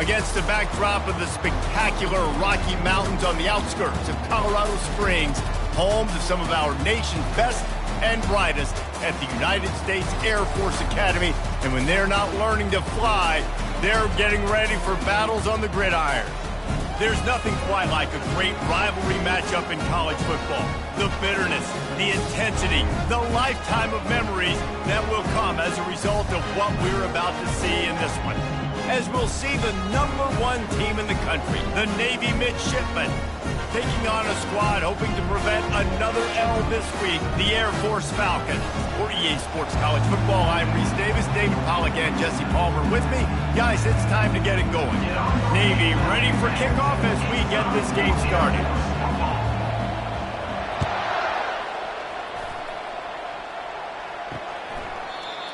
Against the backdrop of the spectacular Rocky Mountains on the outskirts of Colorado Springs, home to some of our nation's best and brightest at the United States Air Force Academy. And when they're not learning to fly, they're getting ready for battles on the gridiron. There's nothing quite like a great rivalry matchup in college football. The bitterness, the intensity, the lifetime of memories that will come as a result of what we're about to see in this one. As we'll see the #1 team in the country, the Navy Midshipmen, taking on a squad hoping to prevent another L this week, the Air Force Falcons. For EA Sports College Football, I'm Reese Davis, David Pollack and Jesse Palmer with me. Guys, it's time to get it going. Navy ready for kickoff as we get this game started.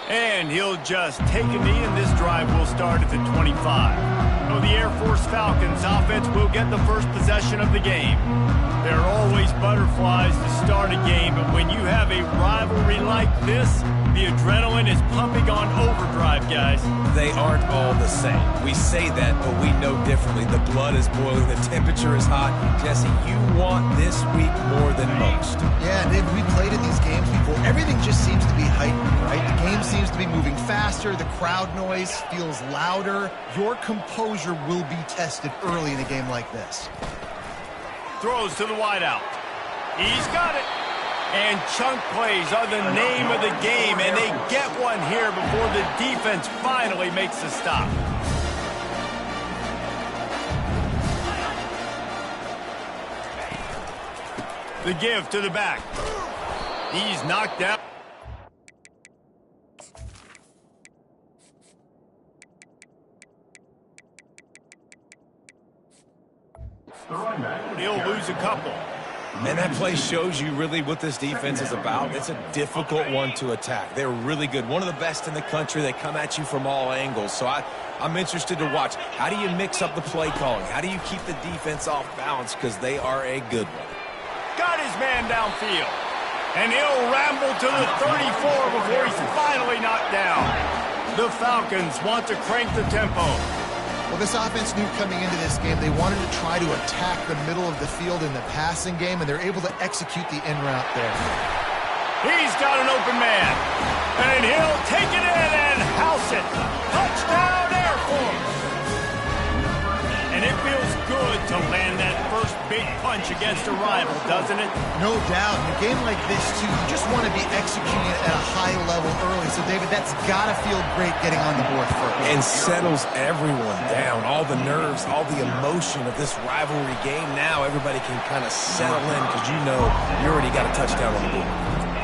And he'll just take a knee, and this drive will start at the 25. So the Air Force Falcons offense will get the first possession of the game. There are always butterflies to start a game, but when you have a rivalry like this, the adrenaline is pumping on overdrive, guys. They aren't all the same. We say that, but we know differently. The blood is boiling, the temperature is hot. Jesse, you want this week more than most. Yeah, Dave, we played in these games before. Everything just seems to be heightened, right? The game seems to be moving faster. The crowd noise feels louder. Your composure will be tested early in a game like this. Throws to the wideout. He's got it. And chunk plays are the name of the game, and they get one here before the defense finally makes the stop. The give to the back. He's knocked out. He'll lose a couple. And that play shows you really what this defense is about. It's a difficult one to attack. They're really good. One of the best in the country. They come at you from all angles. So I'm interested to watch. How do you mix up the play calling? How do you keep the defense off balance? Because they are a good one. Got his man downfield. And he'll ramble to the 34 before he's finally knocked down. The Falcons want to crank the tempo. Well, this offense knew coming into this game they wanted to try to attack the middle of the field in the passing game, and they're able to execute the in route there. He's got an open man, and he'll take it in and house it. Touchdown, Air Force! And it feels good to land that first big punch against a rival, doesn't it? No doubt. In a game like this, too, you just want to be executing it at a high level early. So, David, that's got to feel great getting on the board first. And settles everyone down. All the nerves, all the emotion of this rivalry game. Now everybody can kind of settle in because you know you already got a touchdown on the board.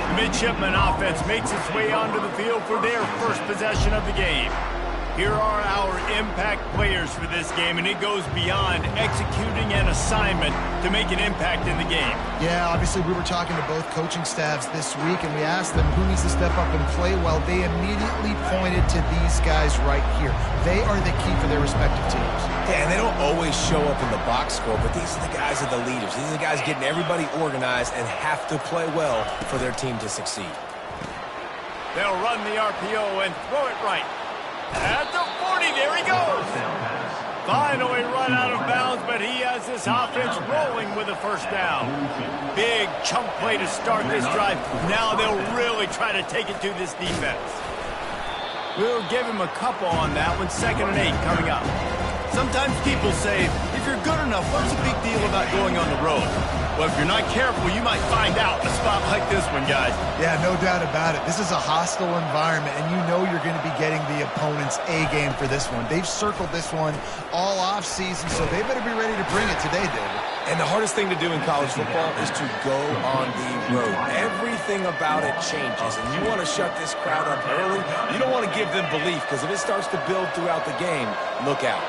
The Midshipman offense makes its way onto the field for their first possession of the game. Here are our impact players for this game, and it goes beyond executing an assignment to make an impact in the game. Yeah, obviously we were talking to both coaching staffs this week, and we asked them who needs to step up and play well. They immediately pointed to these guys right here. They are the key for their respective teams. Yeah, and they don't always show up in the box score, but these are the guys that are the leaders. These are the guys getting everybody organized and have to play well for their team to succeed. They'll run the RPO and throw it right. At the 40, there he goes. Finally run out of bounds, but he has this offense rolling with a first down. Big chunk play to start this drive. Now they'll really try to take it to this defense. We'll give him a couple on that one. 2nd and 8 coming up. Sometimes people say, if you're good enough, what's the big deal about going on the road? Well, if you're not careful, you might find out a spot like this one, guys. Yeah, no doubt about it. This is a hostile environment, and you know you're going to be getting the opponent's A game for this one. They've circled this one all off season, so they better be ready to bring it today, David. And the hardest thing to do in college football is to go on the road. Everything about it changes, and you want to shut this crowd up early. You don't want to give them belief, because if it starts to build throughout the game, look out.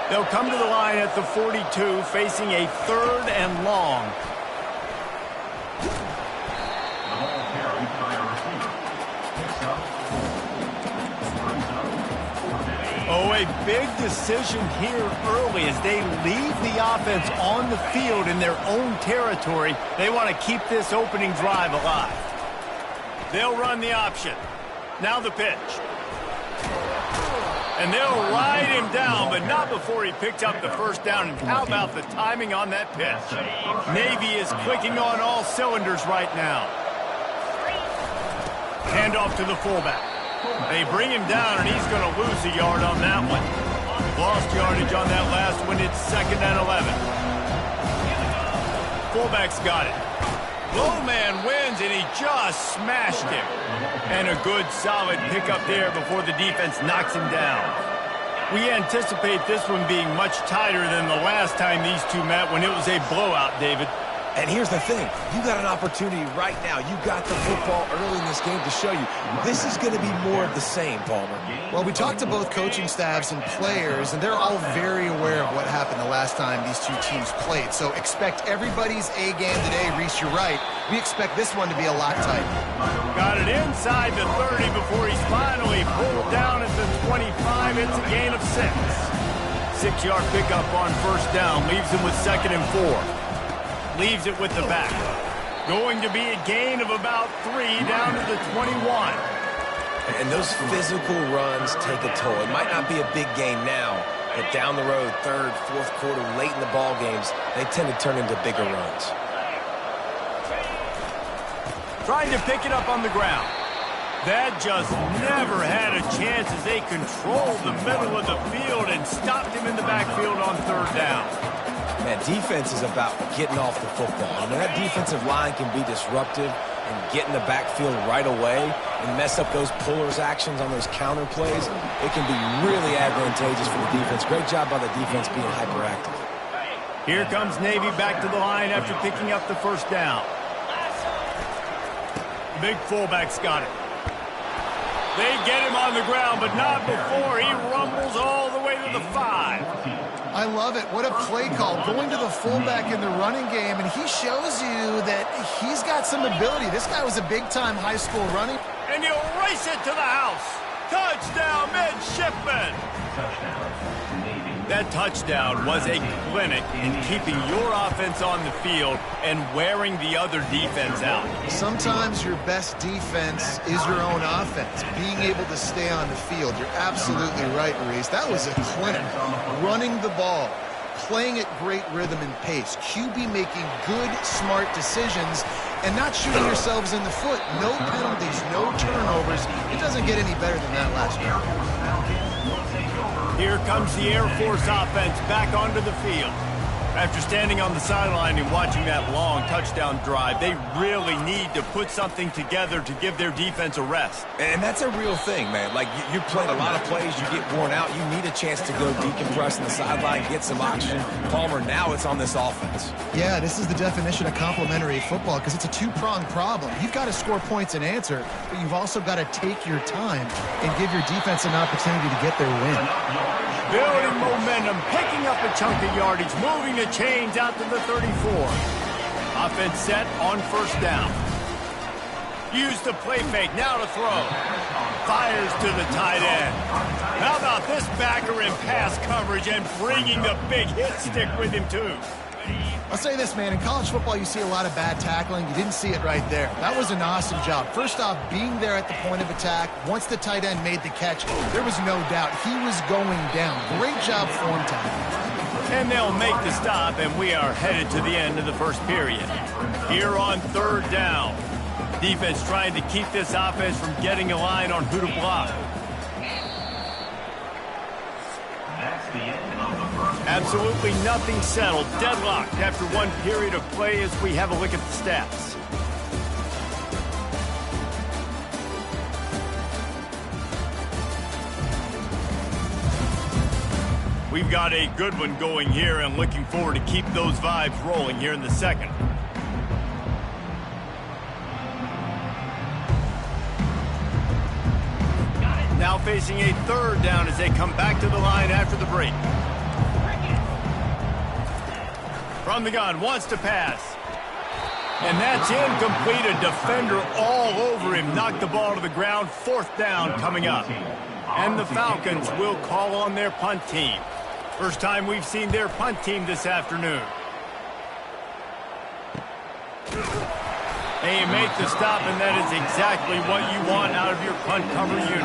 They'll come to the line at the 42, facing a 3rd and long. Oh, a big decision here early as they leave the offense on the field in their own territory. They want to keep this opening drive alive. They'll run the option. Now the pitch. And they'll ride him down, but not before he picked up the first down. And how about the timing on that pitch? Navy is clicking on all cylinders right now. Hand off to the fullback. They bring him down, and he's going to lose a yard on that one. Lost yardage on that last one. It's 2nd and 11. Fullback's got it. Low man wins, and he just smashed him. And a good, solid pickup there before the defense knocks him down. We anticipate this one being much tighter than the last time these two met when it was a blowout, David. And here's the thing. You got an opportunity right now. You got the football early in this game to show you. This is going to be more of the same, Palmer. Well, we talked to both coaching staffs and players, and they're all very aware of what happened the last time these two teams played. So expect everybody's A game today. Reese, you're right. We expect this one to be a lot tighter. Got it inside the 30 before he's finally pulled down at the 25. It's a gain of 6. 6-yard pickup on first down. Leaves him with 2nd and 4. Leaves it with the back. Going to be a gain of about 3 down to the 21. And those physical runs take a toll. It might not be a big gain now, but down the road, 3rd, 4th quarter, late in the ball games, they tend to turn into bigger runs. Trying to pick it up on the ground. That just never had a chance as they controlled the middle of the field and stopped him in the backfield on 3rd down. Man, defense is about getting off the football. I mean, that defensive line can be disruptive and get in the backfield right away and mess up those pullers actions on those counter plays. It can be really advantageous for the defense. Great job by the defense being hyperactive. Here comes Navy back to the line after picking up the first down. Big fullback's got it. They get him on the ground, but not before he rumbles all the way to the 5. I love it. What a play call. Going to the fullback in the running game, and he shows you that he's got some ability. This guy was a big-time high school running. And he'll race it to the house. Touchdown, midshipman. That touchdown was a clinic in keeping your offense on the field and wearing the other defense out. Sometimes your best defense is your own offense, being able to stay on the field. You're absolutely right, Maurice. That was a clinic. Running the ball, playing at great rhythm and pace. QB making good, smart decisions and not shooting yourselves in the foot. No penalties, no turnovers. It doesn't get any better than that last year. Here comes the Air Force offense back onto the field. After standing on the sideline and watching that long touchdown drive, they really need to put something together to give their defense a rest. And that's a real thing, man. Like, you played a lot of plays, you get worn out, you need a chance to go decompress in the sideline, get some oxygen. Palmer, now it's on this offense. Yeah, this is the definition of complementary football because it's a two-pronged problem. You've got to score points and answer, but you've also got to take your time and give your defense an opportunity to get their win. Building momentum, picking up a chunk of yardage, moving the chains out to the 34. Offense set on first down. Use the play fake, now to throw. Fires to the tight end. How about this backer in pass coverage and bringing the big hit stick with him too? I'll say this, man. In college football, you see a lot of bad tackling. You didn't see it right there. That was an awesome job. First off, being there at the point of attack. Once the tight end made the catch, there was no doubt he was going down. Great job form tackling. And they'll make the stop, and we are headed to the end of the first period. Here on 3rd down. Defense trying to keep this offense from getting a line on who to block. Absolutely nothing settled. Deadlocked after one period of play as we have a look at the stats. We've got a good one going here and looking forward to keep those vibes rolling here in the second. Now facing a 3rd down as they come back to the line after the break. From the gun, wants to pass. And that's incomplete. A defender all over him. Knocked the ball to the ground. 4th down coming up. And the Falcons will call on their punt team. First time we've seen their punt team this afternoon. And you make the stop, and that is exactly what you want out of your punt cover unit.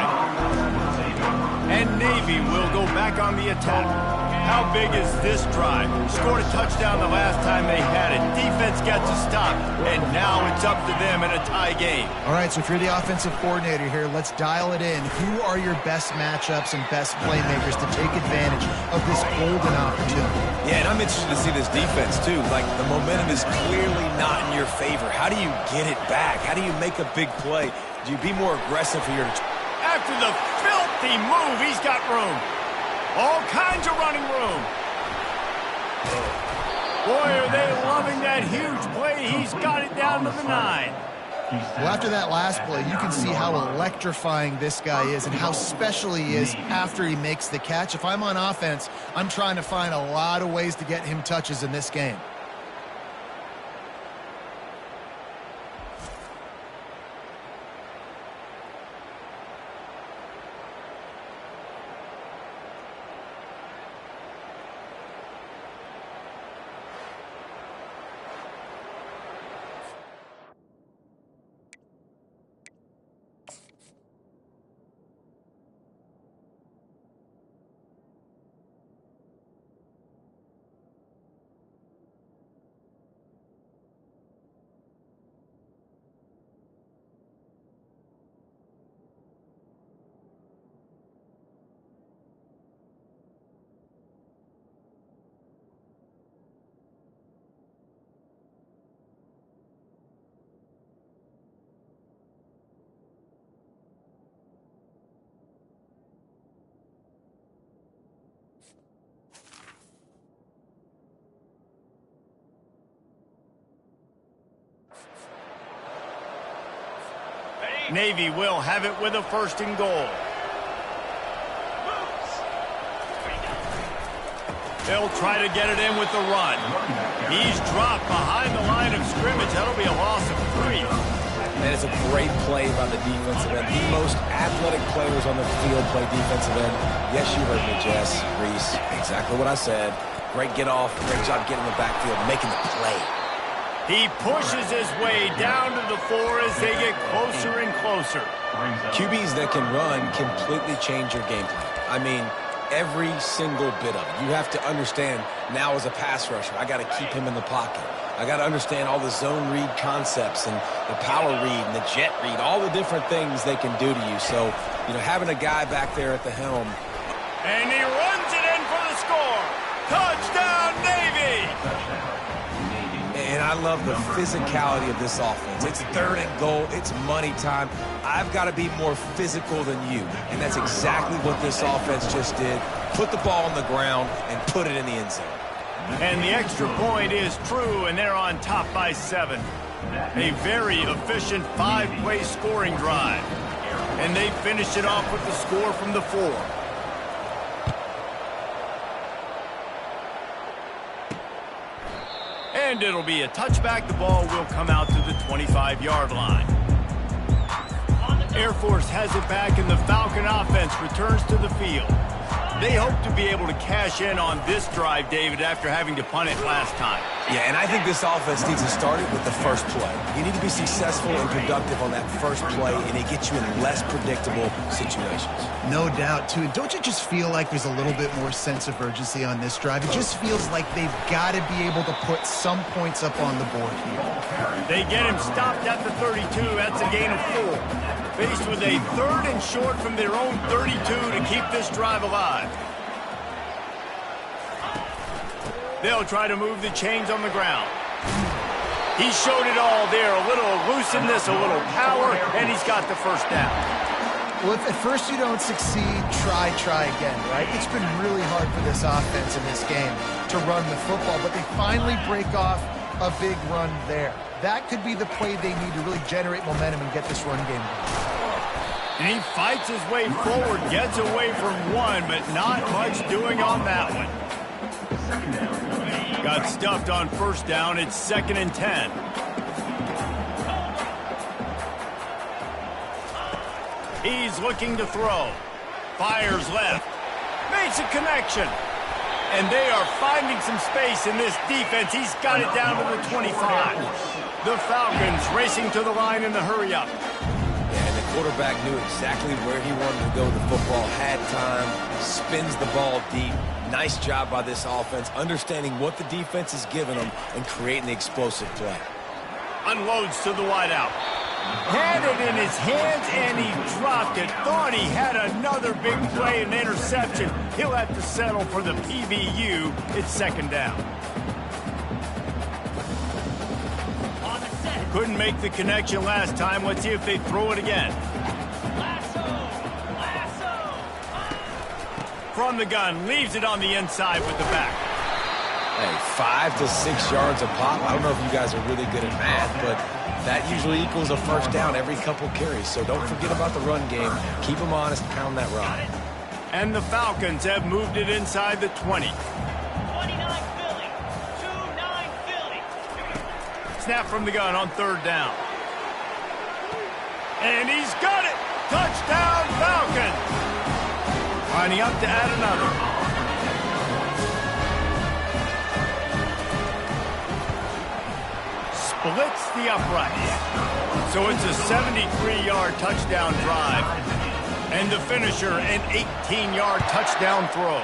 And Navy will go back on the attack. How big is this drive? Scored a touchdown the last time they had it. Defense gets a stop, and now it's up to them in a tie game. All right, so if you're the offensive coordinator here, let's dial it in. Who are your best matchups and best playmakers to take advantage of this golden opportunity? Yeah, and I'm interested to see this defense, too. Like, the momentum is clearly not in your favor. How do you get it back? How do you make a big play? Do you be more aggressive for your... After the filthy move, he's got room. All kinds of running room. Boy, are they loving that huge play. He's got it down to the 9. Well, after that last play, you can see how electrifying this guy is and how special he is after he makes the catch. If I'm on offense, I'm trying to find a lot of ways to get him touches in this game. Navy will have it with a 1st and goal. They'll try to get it in with the run. He's dropped behind the line of scrimmage. That'll be a loss of 3. And it's a great play by the defensive end. The most athletic players on the field play defensive end. Yes, you heard me, Jess, Reese. Exactly what I said. Great get off. Great job getting in the backfield, making the play. He pushes his way down to the 4 as they get closer and closer. QBs that can run completely change your game plan. I mean, every single bit of it. You have to understand now as a pass rusher, I got to keep him in the pocket. I got to understand all the zone read concepts and the power read and the jet read, all the different things they can do to you. So, you know, having a guy back there at the helm. And he runs it in for the score. Touchdown, Navy! And I love the physicality of this offense. It's 3rd and goal. It's money time. I've got to be more physical than you. And that's exactly what this offense just did. Put the ball on the ground and put it in the end zone. And the extra point is true, and they're on top by 7. A very efficient 5-play scoring drive. And they finished it off with the score from the 4. And it'll be a touchback. The ball will come out to the 25-yard line. Air Force has it back, and the Falcon offense returns to the field. They hope to be able to cash in on this drive, David, after having to punt it last time. Yeah, and I think this offense needs to start it with the first play. You need to be successful and productive on that first play, and it gets you in less predictable situations. No doubt, too. And don't you just feel like there's a little bit more sense of urgency on this drive? It just feels like they've got to be able to put some points up on the board here. They get him stopped at the 32. That's a gain of 4. Faced with a 3rd and short from their own 32 to keep this drive alive. They'll try to move the chains on the ground. He showed it all there. A little looseness, a little power, and he's got the 1st down. Well, if at first you don't succeed, try again, right? It's been really hard for this offense in this game to run the football, but they finally break off a big run there. That could be the play they need to really generate momentum and get this run game going. And he fights his way forward, gets away from 1, but not much doing on that one. Got stuffed on 1st down. It's 2nd and 10. He's looking to throw. Fires left. Makes a connection. And they are finding some space in this defense. He's got it down to the 25. The Falcons racing to the line in the hurry-up. And the quarterback knew exactly where he wanted to go with the football, had time, spins the ball deep. Nice job by this offense, understanding what the defense is giving them and creating the explosive play. Unloads to the wideout. Had it in his hands, and he dropped it. Thought he had another big play and interception. He'll have to settle for the PBU. It's second down. Couldn't make the connection last time. Let's see if they throw it again. From the gun, leaves it on the inside with the back. Hey, 5 to 6 yards a pop. I don't know if you guys are really good at math, but that usually equals a first down every couple carries. So don't forget about the run game. Keep them honest, pound that rock. And the Falcons have moved it inside the 20. 29 Philly. 2-9 Philly. Snap from the gun on third down. And he's got it! Touchdown, Falcons! Lining up to add another. Splits the uprights. So it's a 73-yard touchdown drive. And the finisher, an 18-yard touchdown throw.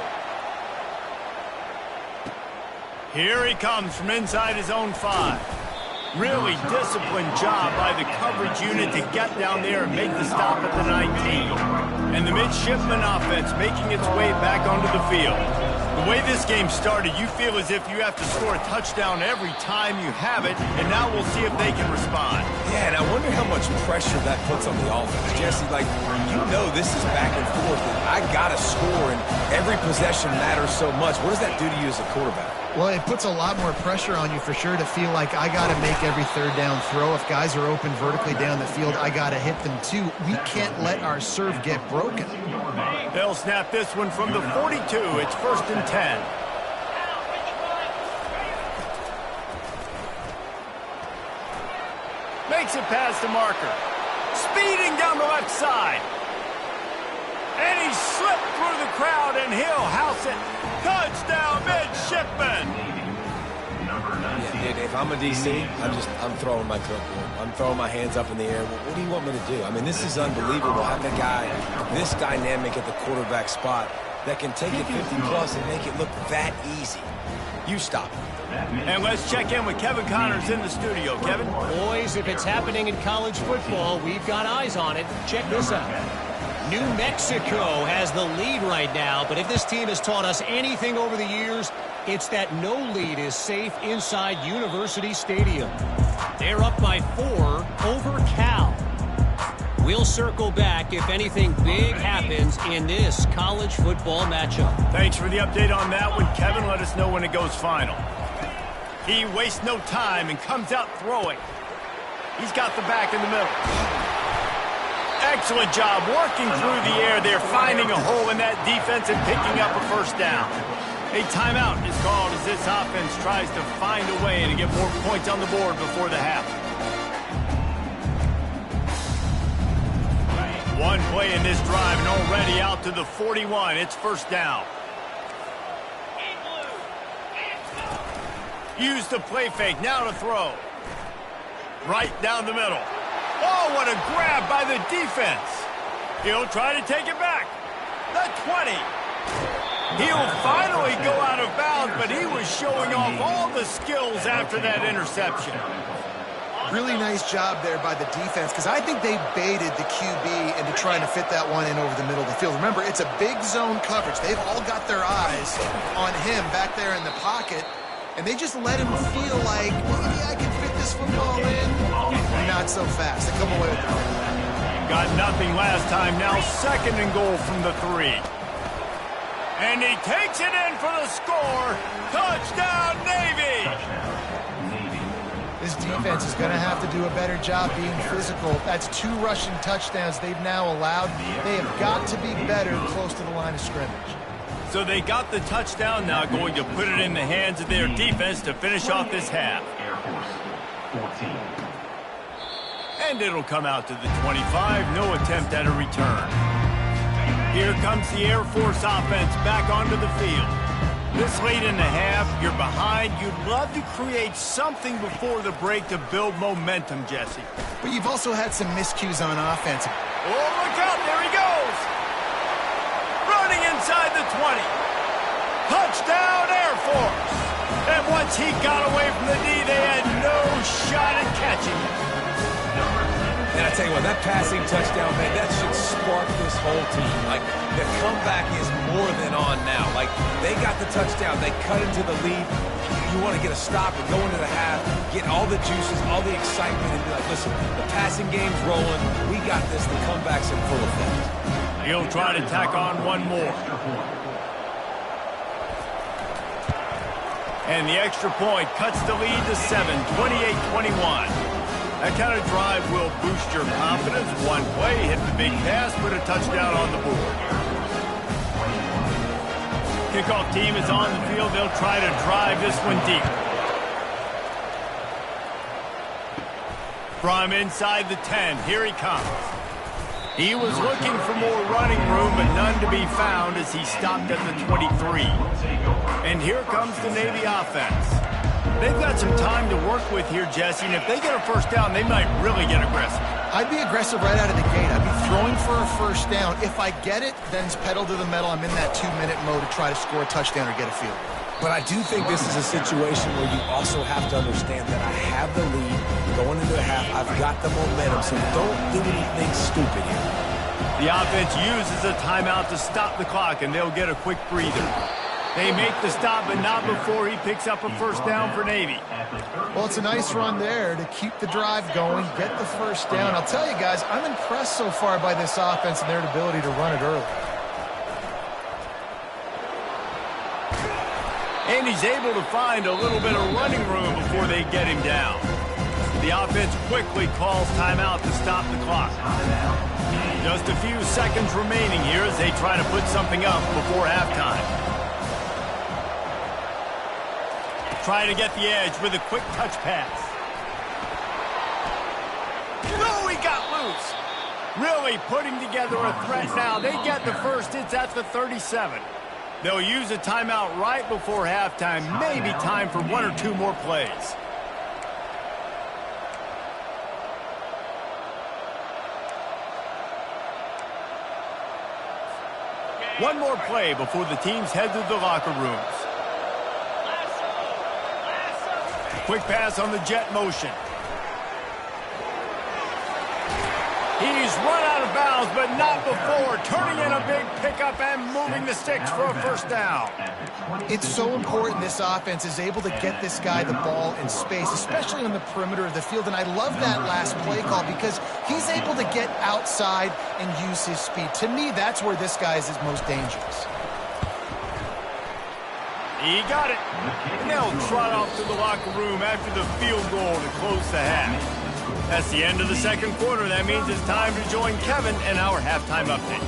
Here he comes from inside his own 5. Really disciplined job by the coverage unit to get down there and make the stop at the 19. And the midshipman offense making its way back onto the field. The way this game started, you feel as if you have to score a touchdown every time you have it, and now we'll see if they can respond. Yeah, and I wonder how much pressure that puts on the offense. Jesse, like, you know this is back and forth, and I got to score, and every possession matters so much. What does that do to you as a quarterback? Well, it puts a lot more pressure on you for sure to feel like I got to make every third down throw. If guys are open vertically down the field, I got to hit them too. We can't let our serve get broken. They'll snap this one from the 42. It's first and 10. Makes it past the marker. Speeding down the left side. And he slipped through the crowd, and he'll house it. Touchdown, midshipman. Yeah, if I'm a DC, I'm throwing my clipboard. I'm throwing my hands up in the air. What do you want me to do? I mean, this is unbelievable having a guy this dynamic at the quarterback spot that can take it 50-plus and make it look that easy. You stop. And let's check in with Kevin Connors in the studio. Kevin? Boys, if it's happening in college football, we've got eyes on it. Check this out. New Mexico has the lead right now, but if this team has taught us anything over the years, it's that no lead is safe inside University Stadium. They're up by 4 over Cal. We'll circle back if anything big happens in this college football matchup. Thanks for the update on that one, Kevin. Let us know when it goes final. He wastes no time and comes out throwing. He's got the back in the middle. Excellent job working through the air there, finding a hole in that defense and picking up a first down. A timeout is called as this offense tries to find a way to get more points on the board before the half. One play in this drive and already out to the 41. It's first down. Use the play fake, now to throw. Right down the middle. Oh, what a grab by the defense. He'll try to take it back. The 20. He'll finally go out of bounds, but he was showing off all the skills after that interception. Really nice job there by the defense, because I think they baited the QB into trying to fit that one in over the middle of the field. Remember, it's a big zone coverage. They've all got their eyes on him back there in the pocket, and they just let him feel like, maybe I can fit this football in. Not so fast. They come away with the win. Got nothing last time. Now second and goal from the 3. And he takes it in for the score. Touchdown, Navy! This defense is going to have to do a better job being physical. That's 2 rushing touchdowns they've now allowed. They have got to be better close to the line of scrimmage. So they got the touchdown, now going to put it in the hands of their defense to finish off this half. And it'll come out to the 25. No attempt at a return. Here comes the Air Force offense back onto the field. This late in the half, you're behind. You'd love to create something before the break to build momentum, Jesse. But you've also had some miscues on offense. Oh, look out, there he goes. Running inside the 20. Touchdown, Air Force. And once he got away from the D, they had no shot at catching him. And I tell you what, that passing touchdown, man, that should spark this whole team. Like, the comeback is more than on now. Like, they got the touchdown. They cut into the lead. You want to get a stop and go into the half, get all the juices, all the excitement, and be like, listen, the passing game's rolling. We got this. The comeback's in full effect. He'll try to tack on one more. And the extra point cuts the lead to 7, 28-21. That kind of drive will boost your confidence. One play, hit the big pass, put a touchdown on the board. Kickoff team is on the field. They'll try to drive this one deep. From inside the 10, here he comes. He was looking for more running room, but none to be found as he stopped at the 23. And here comes the Navy offense. They've got some time to work with here, Jesse, and if they get a first down, they might really get aggressive. I'd be aggressive right out of the gate. I'd be throwing for a first down. If I get it, then it's pedal to the metal. I'm in that 2-minute mode to try to score a touchdown or get a field. But I do think this is a situation where you also have to understand that I have the lead going into the half. I've got the momentum, so don't do anything stupid here. The offense uses a timeout to stop the clock, and they'll get a quick breather. They make the stop, but not before he picks up a first down for Navy. Well, it's a nice run there to keep the drive going, get the first down. I'll tell you guys, I'm impressed so far by this offense and their ability to run it early. And he's able to find a little bit of running room before they get him down. The offense quickly calls timeout to stop the clock. Just a few seconds remaining here as they try to put something up before halftime. Try to get the edge with a quick touch pass. No, he got loose. Really putting together a threat now. They get the first. It's at the 37. They'll use a timeout right before halftime. Maybe time for one or two more plays. One more play before the teams head to the locker rooms. Quick pass on the jet motion. He's run out of bounds, but not before. Turning in a big pickup and moving the sticks for a first down. It's so important this offense is able to get this guy the ball in space, especially on the perimeter of the field. And I love that last play call because he's able to get outside and use his speed. To me, that's where this guy is his most dangerous. He got it. And they'll trot off to the locker room after the field goal to close the half. That's the end of the second quarter. That means it's time to join Kevin and our halftime update.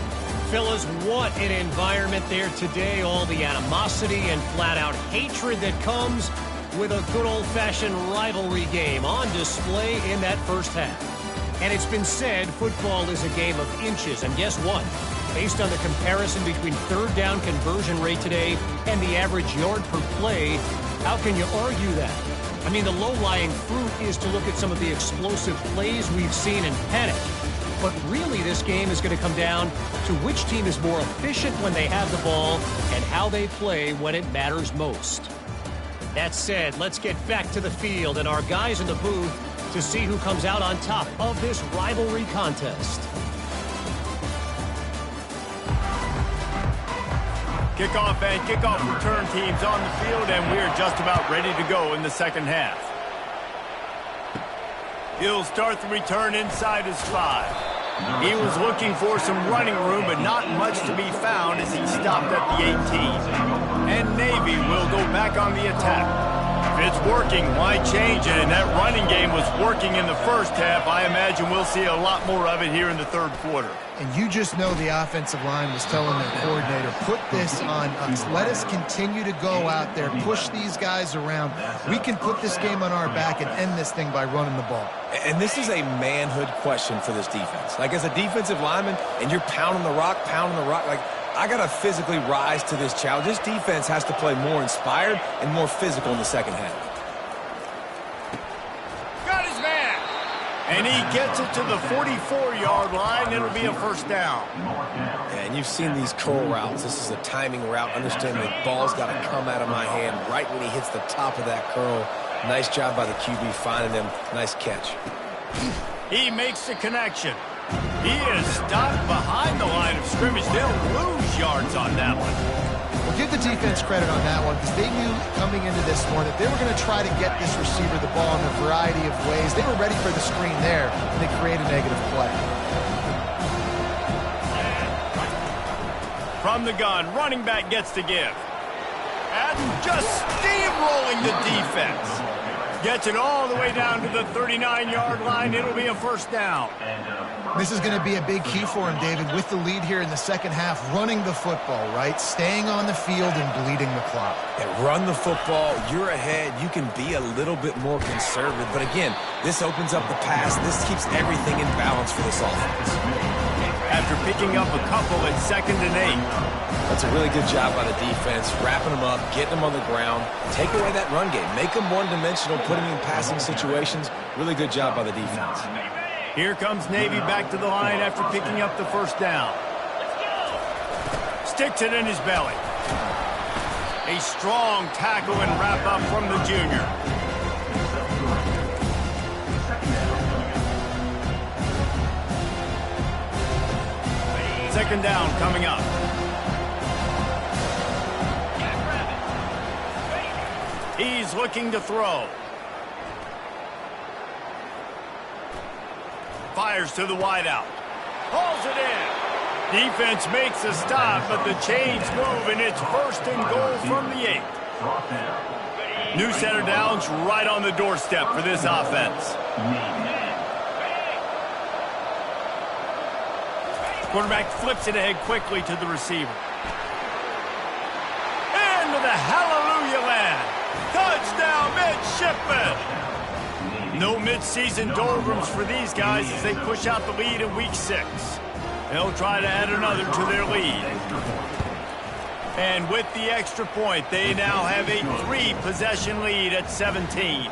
Fellas, what an environment there today. All the animosity and flat-out hatred that comes with a good old-fashioned rivalry game on display in that first half. And it's been said football is a game of inches. And guess what? Based on the comparison between third down conversion rate today and the average yard per play, how can you argue that? I mean, the low-lying fruit is to look at some of the explosive plays we've seen in panic. But really, this game is going to come down to which team is more efficient when they have the ball and how they play when it matters most. That said, let's get back to the field and our guys in the booth to see who comes out on top of this rivalry contest. Kickoff and kickoff return teams on the field, and we're just about ready to go in the second half. He'll start the return inside his 5. He was looking for some running room, but not much to be found as he stopped at the 18. And Navy will go back on the attack. If it's working, why change it? And that running game was working in the first half. I imagine we'll see a lot more of it here in the third quarter. And you just know the offensive line was telling their coordinator, put this on us. Let us continue to go out there, push these guys around. We can put this game on our back and end this thing by running the ball. And this is a manhood question for this defense. Like, as a defensive lineman, and you're pounding the rock, like, I got to physically rise to this challenge. This defense has to play more inspired and more physical in the second half. Got his man. And he gets it to the 44-yard line. It'll be a first down. And you've seen these curl routes. This is a timing route. Understand the ball's got to come out of my hand right when he hits the top of that curl. Nice job by the QB finding him. Nice catch. He makes the connection. He is stopped behind the line of scrimmage. They'll lose yards on that one. Well, give the defense credit on that one because they knew coming into this one that they were going to try to get this receiver the ball in a variety of ways. They were ready for the screen there, and they create a negative play. From the gun, running back gets to give. And just steamrolling the defense. Gets it all the way down to the 39-yard line. It'll be a first down. This is going to be a big key for him, David, with the lead here in the second half, running the football, right? Staying on the field and bleeding the clock. And run the football. You're ahead. You can be a little bit more conservative. But again, this opens up the pass. This keeps everything in balance for this offense. After picking up a couple at 2nd and 8. That's a really good job by the defense, wrapping them up, getting them on the ground. Take away that run game. Make them one-dimensional, put them in passing situations. Really good job by the defense. Here comes Navy back to the line after picking up the first down. Sticks it in his belly. A strong tackle and wrap up from the junior. Second down coming up. He's looking to throw. Fires to the wideout. Hauls it in. Defense makes a stop, but the chains move, and it's 1st and goal from the 8. New set of downs right on the doorstep for this offense. Quarterback flips it ahead quickly to the receiver. Into the hallelujah land. Touchdown, midshipman. No midseason doldrums for these guys as they push out the lead in week 6. They'll try to add another to their lead. And with the extra point, they now have a 3-possession lead at 17.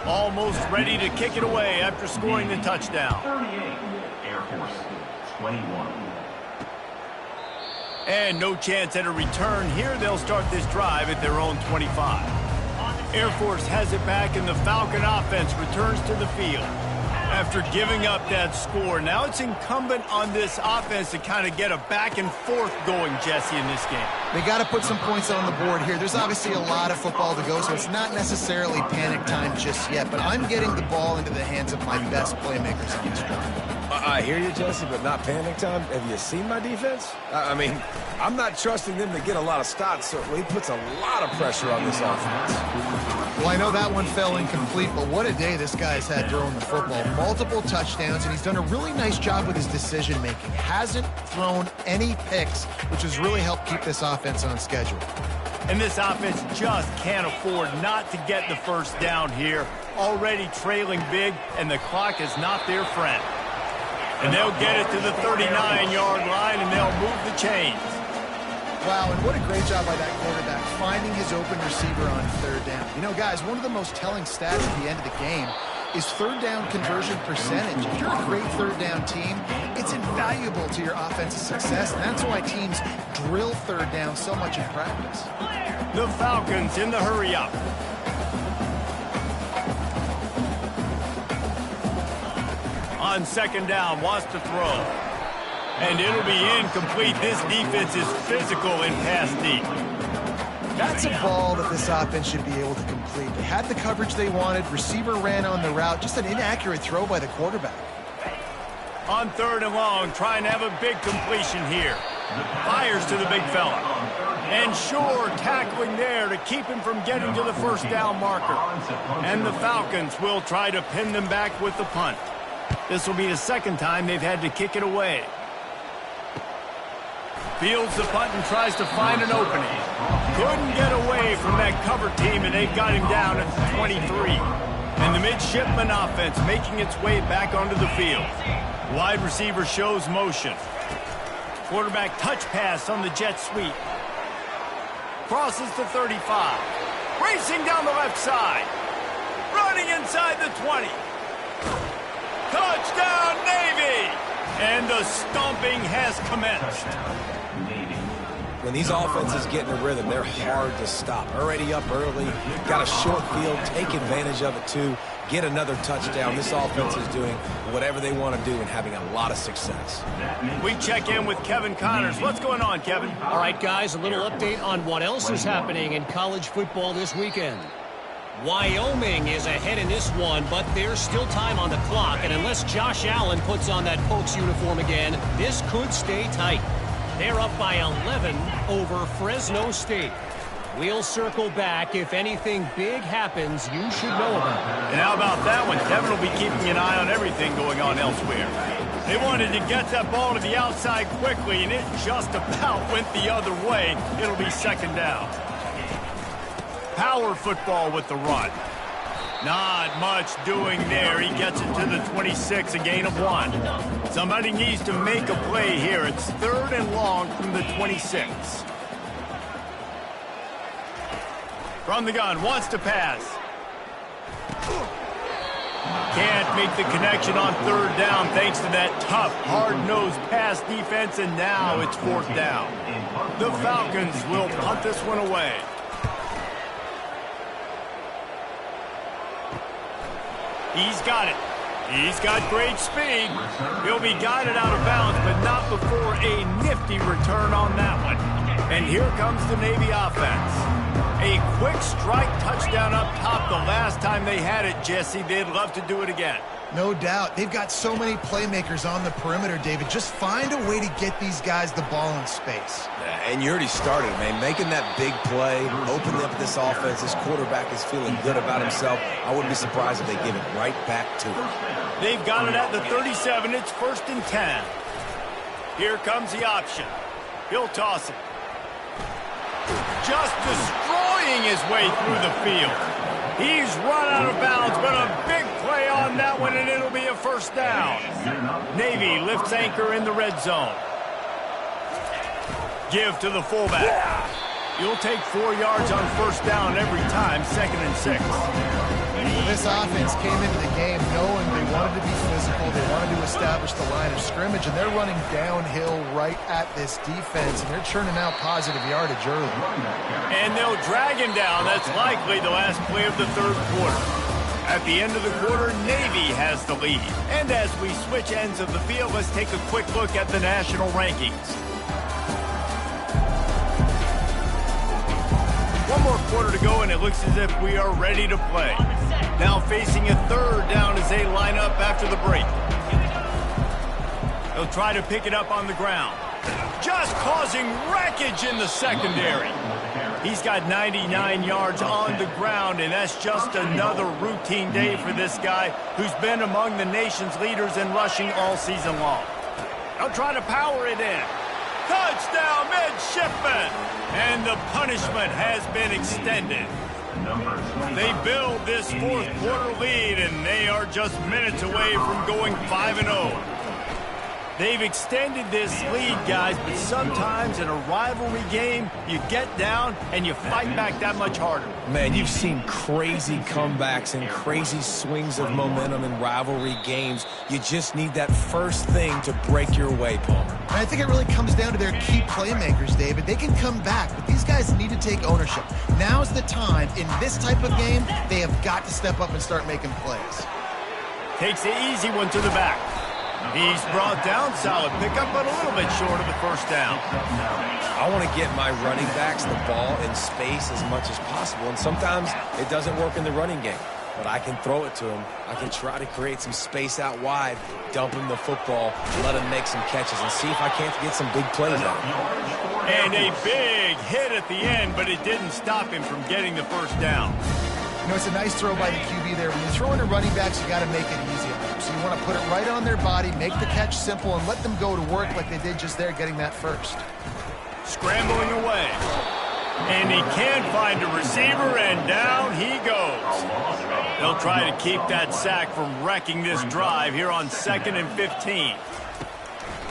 Almost ready to kick it away after scoring the touchdown. 38, Air Force, 21. And no chance at a return here. They'll start this drive at their own 25. Air Force has it back, and the Falcon offense returns to the field. After giving up that score, now it's incumbent on this offense to kind of get a back and forth going, Jesse, in this game. They got to put some points on the board here. There's obviously a lot of football to go, so it's not necessarily panic time just yet, but I'm getting the ball into the hands of my best playmakers on this drive. I hear you, Jesse, but not panic time. Have you seen my defense? I mean, I'm not trusting them to get a lot of stops, so he puts a lot of pressure on this offense. Well, I know that one fell incomplete, but what a day this guy's had throwing the football. Multiple touchdowns, and he's done a really nice job with his decision-making. Hasn't thrown any picks, which has really helped keep this offense on schedule. And this offense just can't afford not to get the first down here. Already trailing big, and the clock is not their friend. And they'll get it to the 39-yard line, and they'll move the chains. Wow, and what a great job by that quarterback, finding his open receiver on 3rd down. You know, guys, one of the most telling stats at the end of the game is 3rd down conversion percentage. If you're a great 3rd down team, it's invaluable to your offensive success, and that's why teams drill 3rd down so much in practice. The Falcons in the hurry-up. On 2nd down, wants to throw. And it'll be incomplete. This defense is physical in pass deep. That's a ball that this offense should be able to complete. They had the coverage they wanted. Receiver ran on the route. Just an inaccurate throw by the quarterback. On 3rd and long, trying to have a big completion here. Fires to the big fella. And Shore tackling there to keep him from getting to the first down marker. And the Falcons will try to pin them back with the punt. This will be the 2nd time they've had to kick it away. Fields the punt and tries to find an opening. Couldn't get away from that cover team, and they've got him down at the 23. And the midshipman offense making its way back onto the field. Wide receiver shows motion. Quarterback touch pass on the jet sweep. Crosses to 35. Racing down the left side. Running inside the 20. And the stomping has commenced. When these offenses get in a rhythm, they're hard to stop. Already up early, got a short field, take advantage of it too, get another touchdown. This offense is doing whatever they want to do and having a lot of success. We check in with Kevin Connors. What's going on, Kevin? All right, guys, a little update on what else is happening in college football this weekend. Wyoming is ahead in this one, but there's still time on the clock, and unless Josh Allen puts on that Pokes uniform again, this could stay tight. They're up by 11 over Fresno State. We'll circle back. If anything big happens, you should know about it. And how about that one? Kevin will be keeping an eye on everything going on elsewhere. They wanted to get that ball to the outside quickly, and it just about went the other way. It'll be second down. Power football with the run. Not much doing there. He gets it to the 26, a gain of 1. Somebody needs to make a play here. It's 3rd and long from the 26. From the gun, wants to pass. Can't make the connection on 3rd down thanks to that tough, hard-nosed pass defense, and now it's 4th down. The Falcons will punt this one away. He's got it. He's got great speed. He'll be guided out of bounds, but not before a nifty return on that one. And here comes the Navy offense. A quick strike touchdown up top the last time they had it, Jesse. They'd love to do it again. No doubt. They've got so many playmakers on the perimeter, David. Just find a way to get these guys the ball in space. And you already started, man. Making that big play, opening up this offense. This quarterback is feeling good about himself. I wouldn't be surprised if they give it right back to him. They've got it at the 37. It's 1st and 10. Here comes the option. He'll toss it. Just destroying his way through the field. He's run out of bounds, but a big play on that one, and it'll be a 1st down. Navy lifts anchor in the red zone. Give to the fullback. You'll take 4 yards on 1st down every time, 2nd and 6. This offense came into the game knowing they wanted to be physical, they wanted to establish the line of scrimmage, and they're running downhill right at this defense, and they're churning out positive yardage early. And they'll drag him down. That's likely the last play of the 3rd quarter. At the end of the quarter, Navy has the lead. And as we switch ends of the field, let's take a quick look at the national rankings. One more quarter to go, and it looks as if we are ready to play. Now facing a 3rd down as they line up after the break. They'll try to pick it up on the ground. Just causing wreckage in the secondary. He's got 99 yards on the ground, and that's just another routine day for this guy who's been among the nation's leaders in rushing all season long. They'll try to power it in. Touchdown, midshipman! And the punishment has been extended. They build this 4th quarter lead, and they are just minutes away from going 5-0. They've extended this lead, guys, but sometimes in a rivalry game, you get down and you fight back that much harder. Man, you've seen crazy comebacks and crazy swings of momentum in rivalry games. You just need that first thing to break your way, Palmer. And I think it really comes down to their key playmakers, David. They can come back, but these guys need to take ownership. Now's the time. In this type of game, they have got to step up and start making plays. Takes the easy one to the back. He's brought down, solid pickup, but a little bit short of the 1st down. I want to get my running backs the ball in space as much as possible, and sometimes it doesn't work in the running game. But I can throw it to him. I can try to create some space out wide, dump him the football, let him make some catches, and see if I can't get some big plays out of him. And a big hit at the end, but it didn't stop him from getting the 1st down. You know, it's a nice throw by the QB there. When you're throwing to running backs, you got to make it easy on them. So you want to put it right on their body, make the catch simple, and let them go to work like they did just there, getting that 1st. Scrambling away. And he can't find a receiver, and down he goes. They'll try to keep that sack from wrecking this drive here on 2nd and 15.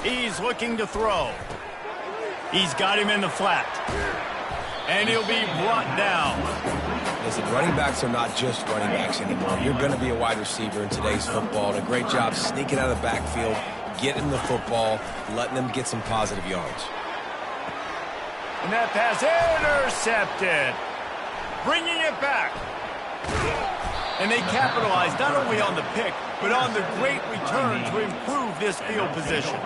He's looking to throw. He's got him in the flat. And he'll be brought down. Listen, running backs are not just running backs anymore. You're going to be a wide receiver in today's football. And a great job sneaking out of the backfield, getting the football, letting them get some positive yards. And that pass intercepted. Bringing it back. And they capitalized not only on the pick, but on the great return to improve this field position.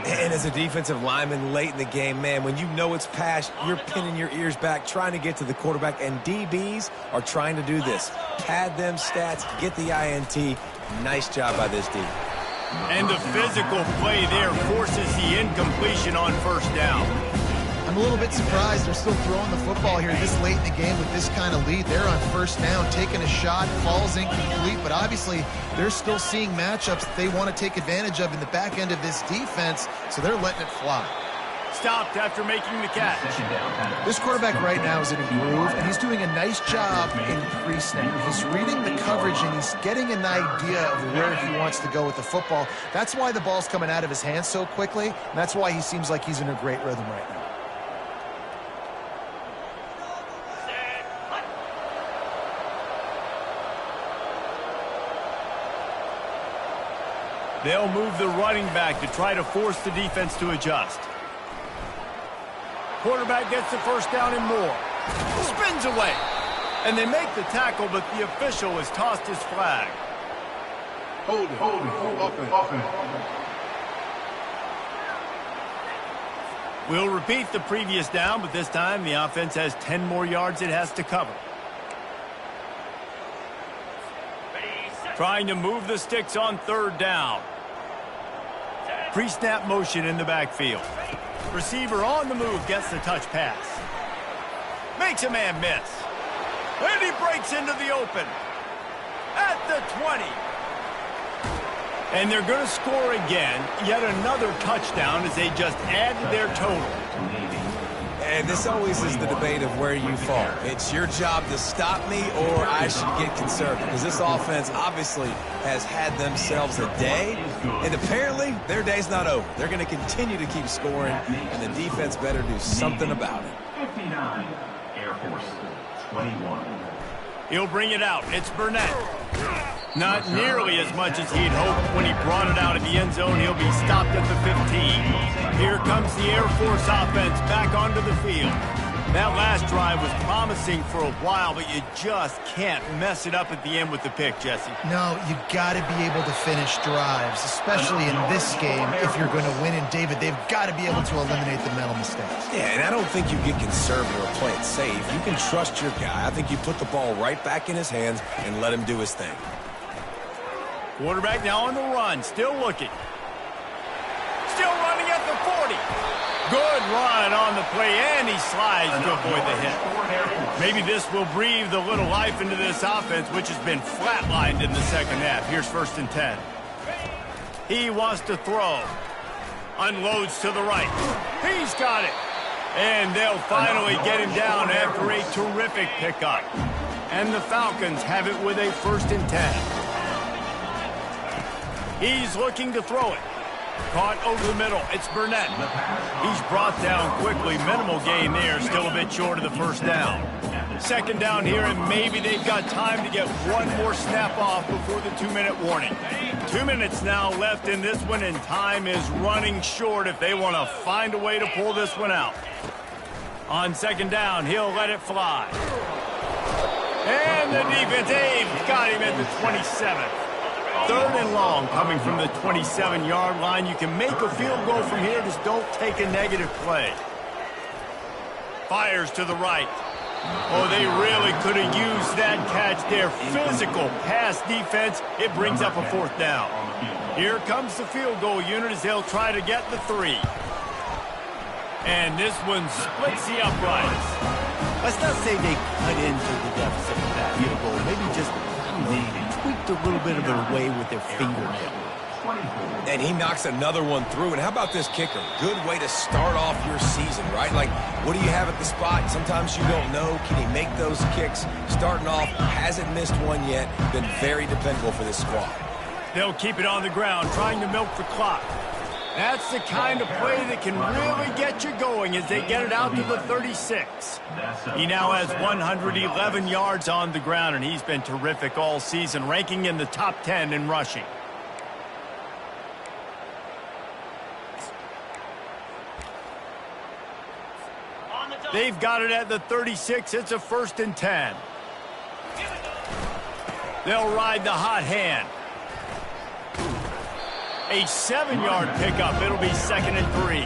And as a defensive lineman late in the game, man, when you know it's pass, you're pinning your ears back, trying to get to the quarterback, and DBs are trying to do this. Pad them stats, get the INT. Nice job by this D. And the physical play there forces the incompletion on first down. I'm a little bit surprised they're still throwing the football here this late in the game with this kind of lead. They're on first down, taking a shot, falls incomplete, but obviously they're still seeing matchups that they want to take advantage of in the back end of this defense, so they're letting it fly. Stopped after making the catch. This quarterback right now is in a groove, and he's doing a nice job in pre-snap. He's reading the coverage, and he's getting an idea of where he wants to go with the football. That's why the ball's coming out of his hands so quickly, and that's why he seems like he's in a great rhythm right now. They'll move the running back to try to force the defense to adjust. Quarterback gets the first down and more. Spins away. And they make the tackle, but the official has tossed his flag. Hold it. We'll repeat the previous down, but this time the offense has 10 more yards it has to cover. Trying to move the sticks on third down. Pre-snap motion in the backfield. Receiver on the move gets the touch pass. Makes a man miss. And he breaks into the open. At the 20. And they're going to score again. Yet another touchdown as they just added their total. And this always is the debate of where you fall. It's your job to stop me or I should get conservative. Because this offense obviously has had themselves a day. And apparently their day's not over. They're going to continue to keep scoring. And the defense better do something about it. 59, Air Force 21. He'll bring it out. It's Burnett. Not nearly as much as he'd hoped when he brought it out of the end zone. He'll be stopped at the 15. Here comes the Air Force offense back onto the field. That last drive was promising for a while, but you just can't mess it up at the end with the pick, Jesse. No, you got to be able to finish drives, especially in this game. If you're going to win, and David, they've got to be able to eliminate the mental mistakes. Yeah, and I don't think you get conservative or play it safe. You can trust your guy. I think you put the ball right back in his hands and let him do his thing. Quarterback now on the run, still looking. Still running at the 40. Good run on the play, and he slides to avoid the hit. Maybe this will breathe a little life into this offense, which has been flatlined in the second half. Here's 1st and 10. He wants to throw. Unloads to the right. He's got it. And they'll finally get him down after a terrific pickup. And the Falcons have it with a 1st and 10. He's looking to throw it. Caught over the middle. It's Burnett. He's brought down quickly. Minimal gain there. Still a bit short of the first down. 2nd down here, and maybe they've got time to get one more snap off before the 2-minute warning. 2 minutes now left in this one, and time is running short if they want to find a way to pull this one out. On 2nd down, he'll let it fly. And the defense, they've got him at the 27th. 3rd and long coming from the 27-yard line. You can make a field goal from here, just don't take a negative play. Fires to the right. Oh, they really could have used that catch there. Physical pass defense. It brings up a 4th down. Here comes the field goal unit as they'll try to get the 3. And this one splits the uprights. Let's not say they cut into the deficit with that field goal. Maybe just tweaked a little bit of it away with their fingernail. And he knocks another one through. And how about this kicker? Good way to start off your season, right? Like, what do you have at the spot? Sometimes you don't know. Can he make those kicks? Starting off, hasn't missed one yet. Been very dependable for this squad. They'll keep it on the ground, trying to milk the clock. That's the kind of play that can really get you going as they get it out to the 36. He now has 111 yards on the ground, and he's been terrific all season, ranking in the top 10 in rushing. They've got it at the 36. It's a 1st and 10. They'll ride the hot hand. A 7-yard pickup. It'll be 2nd and 3.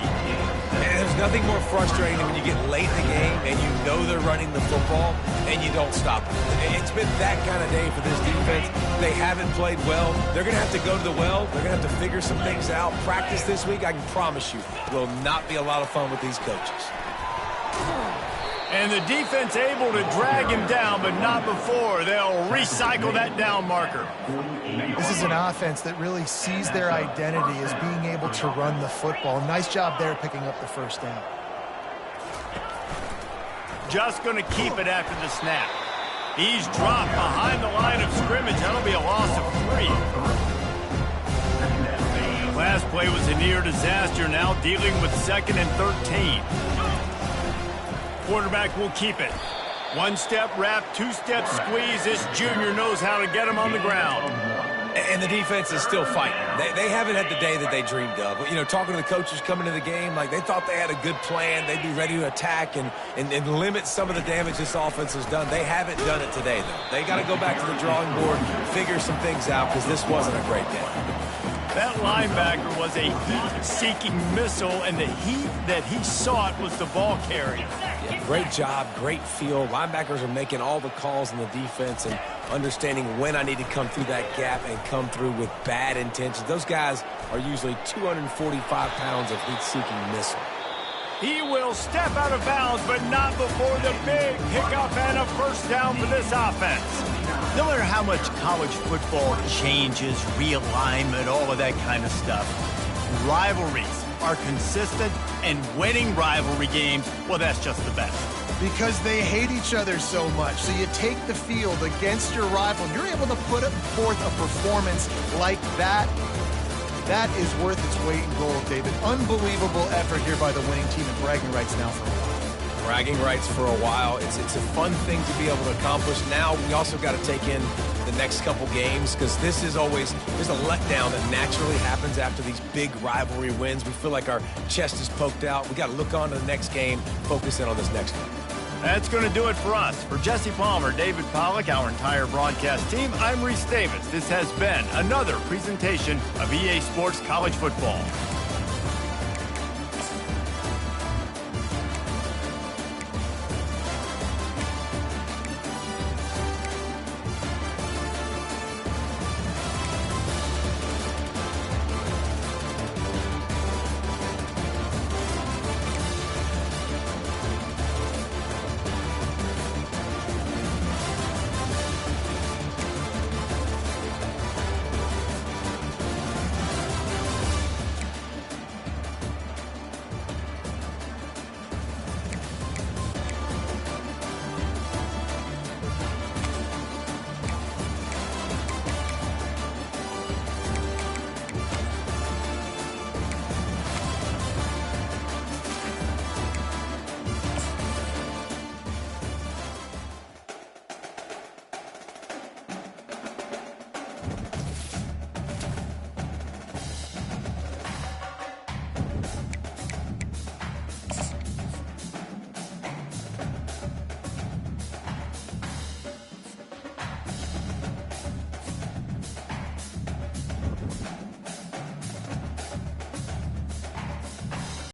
And there's nothing more frustrating than when you get late in the game and you know they're running the football and you don't stop them. It's been that kind of day for this defense. They haven't played well. They're going to have to go to the well. They're going to have to figure some things out. Practice this week, I can promise you, will not be a lot of fun with these coaches. And the defense able to drag him down, but not before. They'll recycle that down marker. This is an offense that really sees their identity as being able to run the football. Nice job there picking up the 1st down. Just going to keep it after the snap. He's dropped behind the line of scrimmage. That'll be a loss of 3. Last play was a near disaster, now dealing with 2nd and 13. Quarterback will keep it. 1-step wrap, 2-step squeeze. This junior knows how to get him on the ground. And the defense is still fighting. They haven't had the day that they dreamed of. You know, talking to the coaches coming into the game, like they thought they had a good plan. They'd be ready to attack and limit some of the damage this offense has done. They haven't done it today, though. They got to go back to the drawing board, figure some things out, because this wasn't a great day. That linebacker was a heat-seeking missile, and the heat that he sought was the ball carrier. Yeah, great job, great feel. Linebackers are making all the calls in the defense and understanding when I need to come through that gap and come through with bad intentions. Those guys are usually 245 pounds of heat-seeking missile. He will step out of bounds, but not before the big pickup and a 1st down for this offense. No matter how much college football changes, realignment, all of that kind of stuff, rivalries are consistent, and winning rivalry games, well, that's just the best. Because they hate each other so much. So you take the field against your rival, you're able to put forth a performance like that. That is worth its weight in gold, David. Unbelievable effort here by the winning team, and bragging rights now for a while. Bragging rights for a while. It's a fun thing to be able to accomplish. Now we also got to take in the next couple games, because this is always, there's a letdown that naturally happens after these big rivalry wins. We feel like our chest is poked out. We got to look on to the next game, focus in on this next one. That's going to do it for us. For Jesse Palmer, David Pollack, our entire broadcast team, I'm Reese Davis. This has been another presentation of EA Sports College Football.